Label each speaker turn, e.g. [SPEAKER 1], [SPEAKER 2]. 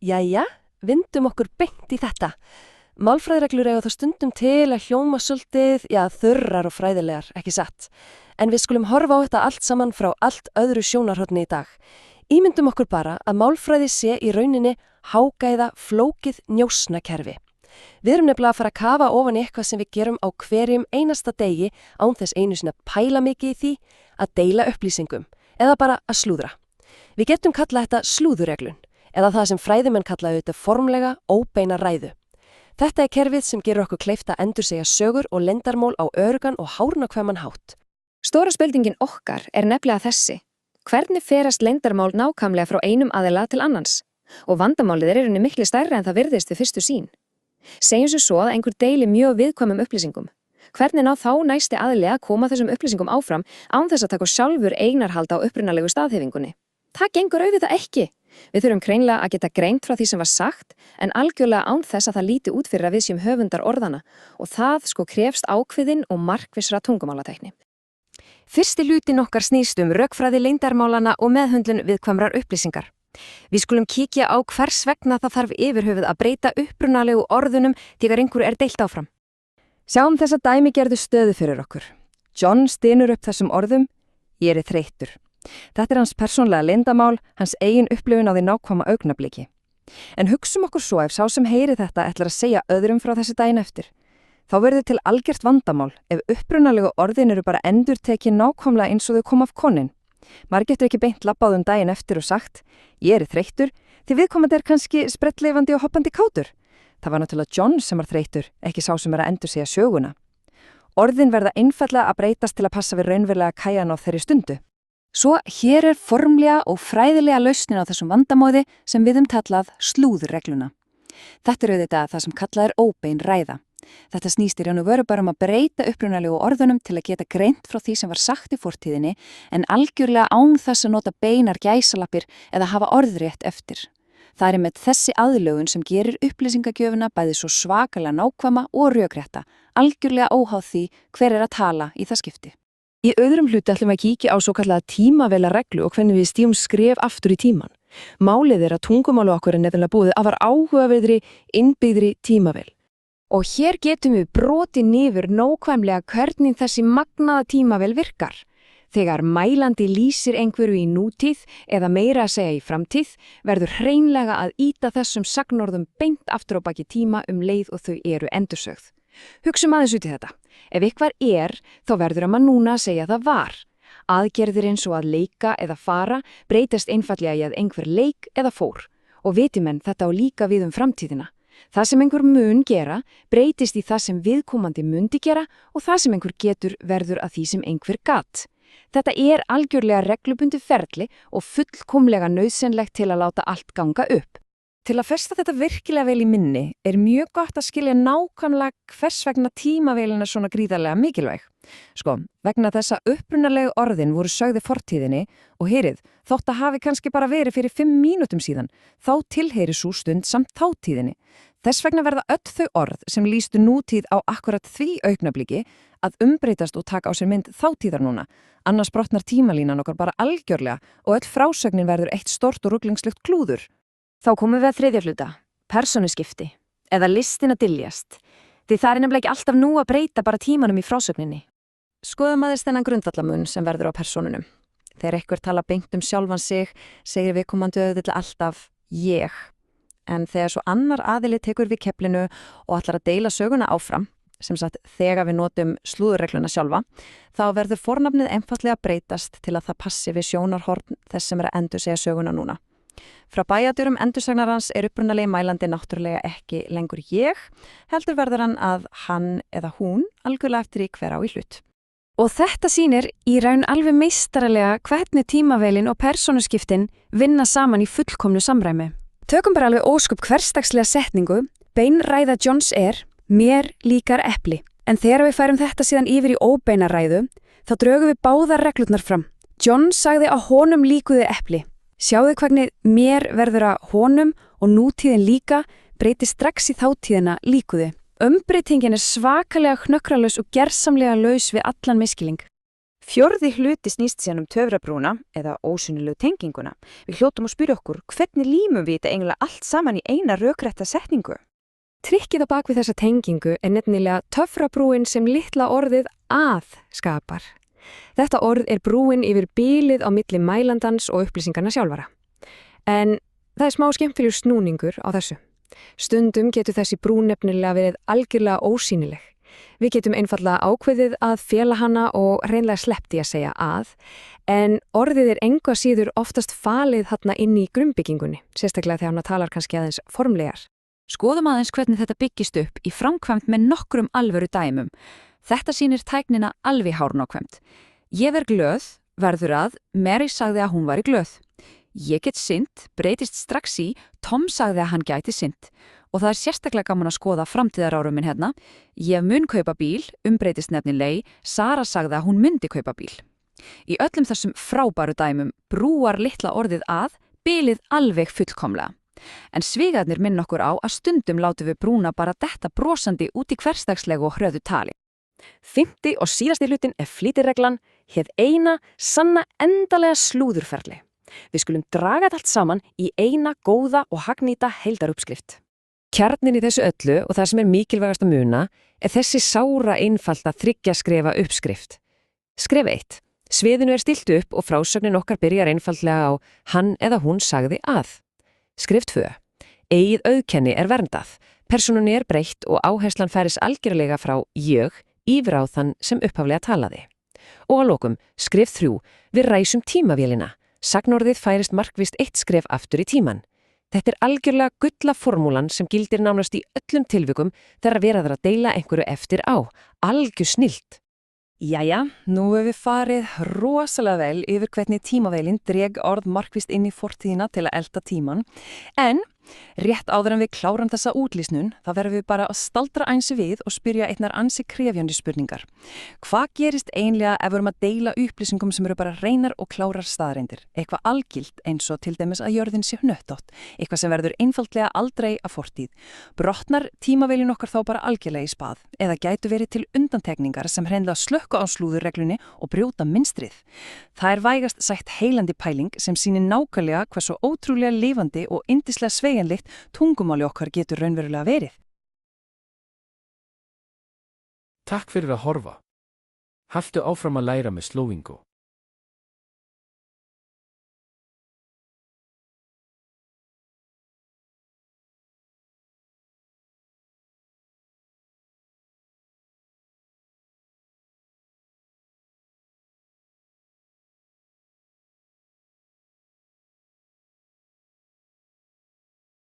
[SPEAKER 1] Jæja, vindum okkur beint í þetta. Málfræðireglur eiga það stundum til að hljóma svolítið, þurrar og fræðilegar, ekki satt. En við skulum horfa á þetta allt saman frá allt öðru sjónarhorni í dag. Ímyndum okkur bara að málfræði sé í rauninni hágæða flókið njósnakerfi. Við erum nefnilega að fara að kafa ofan í eitthvað sem við gerum á hverjum einasta degi án þess einu sinni að pæla mikið í því að deila upplýsingum eða bara að slúðra. Við getum kallað þetta slúðurreglun eða það sem fræðimenn kalla auðvitað formlega óbeina ræðu. Þetta er kerfið sem gerur okkur kleift að endursegja sögur og leyndarmál á öruggan og hárnákvæman hátt.
[SPEAKER 2] Stóra spurningin okkar er nefnilega þessi. Hvernig ferast leyndarmál nákvæmlega frá einum aðila til annars? Og vandamálið er í miklu stærra en það virðist við fyrstu sýn. Segjum svo að einhver deili mjög viðkvæmum upplýsingum. Hvernig ná þá næsti aðili að koma þessum upplýsingum áfram án þess að taka sjálfur eignarhald á upprunalegu staðhæfingunni? Það gengur auðvitað ekki. Við þurfum hreinlega að geta greint frá því sem var sagt, en algjörlega án þess að það líti út fyrir að við séum höfundar orðana og það krefst ákveðin og markvissra tungumálatækni.
[SPEAKER 3] Fyrsti hlutin okkar snýst rökfræði leyndarmálana og meðhöndlun viðkvæmrar upplýsingar. Við skulum kíkja á hvers vegna það þarf yfirhöfuð að breyta upprunalegu orðunum þegar einhverju er deilt áfram. Sjáum þessa dæmigerðu stöðu fyrir okkur. John stynur upp þessum orðum: ég er þreyttur. Þetta er hans persónlega leyndarmál, hans eigin upplifun á því nákvæma augnabliki. En hugsum okkur svo ef sá sem heyri þetta ætlar að segja öðrum frá þessi daginn eftir. Þá verður til algjört vandamál ef upprunalegu orðin eru bara endurtekin nákvæmlega eins og þau kom af konin. Maður getur ekki beint labbað daginn eftir og sagt: ég er þreyttur, því viðkomandi er kannski spreddleifandi og hoppandi kátur. Það var náttúrulega John sem var þreyttur, ekki sá sem að endursegja söguna. Orðin verða einfaldlega að breytast til að passa við raunverulega kæjan á þeirri stundu. Svo hér er formlega og fræðilega lausnin á þessum vandamóði sem við kallað slúðurregluna. Þetta er auðvitað það sem kallað er óbein ræða. Þetta snýst í raun og veru bara að breyta upprunalegu orðunum til að geta greint frá því sem var sagt í fortíðinni en algjörlega án þess að nota beinar gæsalappir eða hafa orðrétt eftir. Það er með þessi aðlögun sem gerir upplýsingagjöfuna bæði svo svakalega nákvæma og rökrétta, algjörlega óháð því hver er að tala í það skipti.
[SPEAKER 1] Í öðrum hluti ætlum við að kíkja á svo kallaða tímavélareglu og hvernig við stígum skref aftur í tíman. Málið er að tungumálu okkur er nefnilega búið afar áhugaverðri, innbyggðri tímavél.
[SPEAKER 3] Og hér getum við brotið niður nákvæmlega hvernig þessi magnaða tímavél virkar. Þegar mælandi lýsir einhverju í nútíð eða meira að segja í framtíð, verður hreinlega að ýta þessum sagnorðum beint aftur á baki tíma leið og þau eru endursögð. Hugsum aðeins út í þetta. Ef eitthvað er, þá verður maður núna að segja það var. Aðgerðir eins og að leika eða fara breytast einfaldlega í að einhver leik eða fór. Og viti menn þetta á líka við framtíðina. Það sem einhver mun gera breytist í það sem viðkomandi mundi gera og það sem einhver getur verður að því sem einhver gat. Þetta er algjörlega reglubundi ferli og fullkomlega nauðsynlegt til að láta allt ganga upp.
[SPEAKER 1] Til að festa þetta virkilega vel í minni er mjög gott að skilja nákvæmlega hvers vegna tímavélin er svona gríðarlega mikilvæg. Vegna þess að upprunalegu orðin voru sögð í fortíðinni og heyrið, þótt að hafi kannski bara verið fyrir 5 mínútum síðan, þá tilheyri sú stund samt þátíðinni. Þess vegna verða öll þau orð sem lýstu nútíð á akkurat því augnabliki að umbreytast og taka á sér mynd þátíðar núna. Annars brotnar tímalínan okkar bara algjörlega og öll frásögnin verður eitt stort og ruglingslegt klúður.
[SPEAKER 3] Þá komum við að þriðja hluta, persónuskipti, eða listin að dyljast, því það er nefnilega ekki alltaf nú að breyta bara tímanum í frásögninni.
[SPEAKER 1] Skoðum aðeins þennan grundvallamun sem verður á persónunum. Þegar einhver tala beint sjálfan sig, segir viðkomandi auðvitað alltaf ég. En þegar svo annar aðili tekur við keflinu og ætlar að deila söguna áfram, sem sagt þegar við notum slúðurregluna sjálfa, þá verður fornafnið einfaldlega breytast til að það passi við sjónarhorn þess sem er að endursegja söguna núna. Frá bæjadýrum endursagnarans er upprunalegi mælandi náttúrulega ekki lengur ég, heldur verður hann að hann eða hún algjörlega eftir í hver á í hlut.
[SPEAKER 3] Og þetta sýnir í raun alveg meistaralega hvernig tímavélin og persónuskiptin vinna saman í fullkomnu samræmi. Tökum bara alveg ósköp hversdagslega setningu, bein ræða Johns er, mér líkar epli. En þegar við færum þetta síðan yfir í óbeina ræðu, þá drögum við báðar reglurnar fram. John sagði að honum líkuði epli. Sjáðu hvernig mér verður að honum og nútíðin líka breyti strax í þátíðina líkuði. Umbreytingin er svakalega hnökralaus og gersamlega laus við allan misskilning.
[SPEAKER 4] Fjórði hluti snýst síðan töfrabrúna eða ósynilegu tenginguna. Við hljótum að spyrja okkur hvernig límum við þetta eiginlega allt saman í eina rökrétta setningu?
[SPEAKER 3] Trikkið á bak við þessa tengingu er nefnilega töfrabrúin sem litla orðið að skapar. Þetta orð er brúin yfir bilið á milli mælandans og upplýsingarna sjálfara. En það er smá skemmtilegur snúningur á þessu. Stundum getur þessi brú nefnilega verið algjörlega ósýnileg. Við getum einfallega ákveðið að fela hana og reynlega sleppti að segja að, en orðið er engu að síður oftast falið þarna inn í grunbyggingunni, sérstaklega þegar hana talar kannski aðeins formlegar.
[SPEAKER 5] Skoðum aðeins hvernig þetta byggist upp í framkvæmt með nokkrum alvöru dæmum. Þetta sýnir tæknina alveg hárnákvæmt. Ég verð glöð, verður að, Mary sagði að hún væri glöð. Ég get synt, breytist strax í, Tom sagði að hann gæti synt. Og það er sérstaklega gaman að skoða framtíðarárumin hérna. Ég mun kaupa bíl, umbreytist nefnileg, Sara sagði að hún myndi kaupa bíl. Í öllum þessum frábæru dæmum brúar litla orðið að, bilið alveg fullkomlega. En svigarnir minn okkur á að stundum látum við brúna bara detta brosandi út í hversdagslegu og hröðu tali.
[SPEAKER 1] 5. og síðasti hlutin er flýtireglan, hið eina, sanna endalega slúðurferli. Við skulum draga þetta allt saman í eina góða og hagnýta heildaruppskrift. Kjarnin í þessu öllu og það sem er mikilvægast að muna er þessi sára einfalda 3 skrefa uppskrift. Skref 1. Sviðinu er stillt upp og frásögnin okkar byrjar einfaldlega á hann eða hún sagði að. Skref 2. Eigið auðkenni er verndað. Persónunni er breytt og áherslan færis algjörlega frá ég yfir á þann sem upphaflega talaði. Og að lokum, skref 3. Við ræsum tímavélina. Sagnorðið færist markvist 1 skref aftur í tíman. Þetta er algjörlega gulla formúlan sem gildir nánast í öllum tilvikum þegar verður að deila einhverju eftir á. Algjör snillt. Jæja, nú hefur við farið rosalega vel yfir hvernig tímavélin dreg orð markvist inn í fortíðina til að elta tíman. En rétt áður en við klárum þessa útlýsnun, þá verðum við bara að staldra einsi við og spyrja einnar ansi krefjandi spurningar. Hvað gerist einlega ef við erum að deila upplýsingum sem eru bara reinar og klárar staðreindir? Eitthvað algilt eins og til dæmis að jörðin sé hnöttótt, eitthvað sem verður einfaldlega aldrei að fortíð. Brotnar tímavélin okkar þá bara algjörlega í spað, eða gætu verið til undantekningar sem hreinlega slökka á slúðurreglunni og brjóta mynstrið. Það er vægast sagt heilandi pæling sem sýnir nákvæmlega hversu ótrúlega lifandi og yndislega sveigjanlegt tungumáli okkar getur raunverulega verið.
[SPEAKER 6] Takk fyrir að horfa. Haltu áfram að læra með Slowingo.